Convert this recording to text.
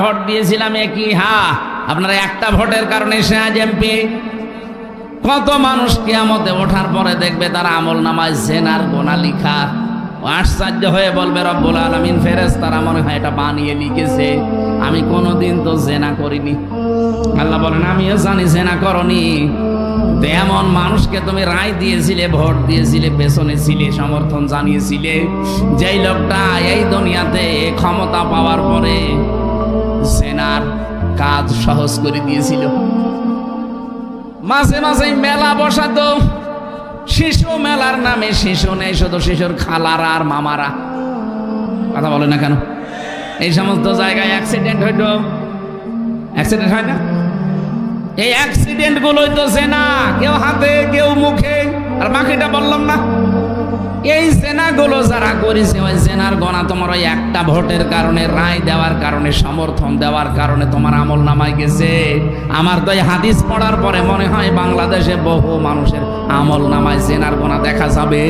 Vote দিয়েছিলাম একই, আপনার একটা ভোটের কারণে সে আজ এমপি। কত মানুষ কিয়ামতে ওঠার পরে দেখবে তার আমল নামায় জেনার গোনা লিখা, আশ্চর্য হয়ে বলবে রব্বুল আলামিন ফেরেশতারা মনে হয় এটা বানিয়ে লিখেছে, আমি কোনোদিন তো জেনা করিনি। আল্লাহ বলেন আমিও জানি জেনা করনি। এমন মানুষকে তুমি রায় দিয়েছিলে, ভোট দিয়েছিলে, পেছনে ছিলে, সমর্থন জানিয়েছিলে, যেই লোকটা এই দুনিয়াতে ক্ষমতা পাওয়ার পরে জেনার কাজ সহজ করে দিয়েছিল। মাঝে মাঝে মেলা বসাতো, শিশু মেলার নামে শিশু নেই, শুধু শিশুর খালারা আর মামারা। কথা বলে না কেন? এই সমস্ত জায়গায় অ্যাক্সিডেন্ট হইতো, অ্যাক্সিডেন্ট হয় না? এই অ্যাক্সিডেন্ট গুলোই তো জেনা, কেউ হাতে কেউ মুখে। আর বাকিটা বললাম না, এই জেনাগুলো যারা করেছে ওই জেনার গণা তোমার ওই একটা ভোটের কারণে, রায় দেওয়ার কারণে, সমর্থন দেওয়ার কারণে তোমার আমল নামায় গেছে। আমার তো এই হাদিস পড়ার পরে মনে হয় বাংলাদেশে বহু মানুষের আমল নামায় জেনার গণা দেখা যাবে।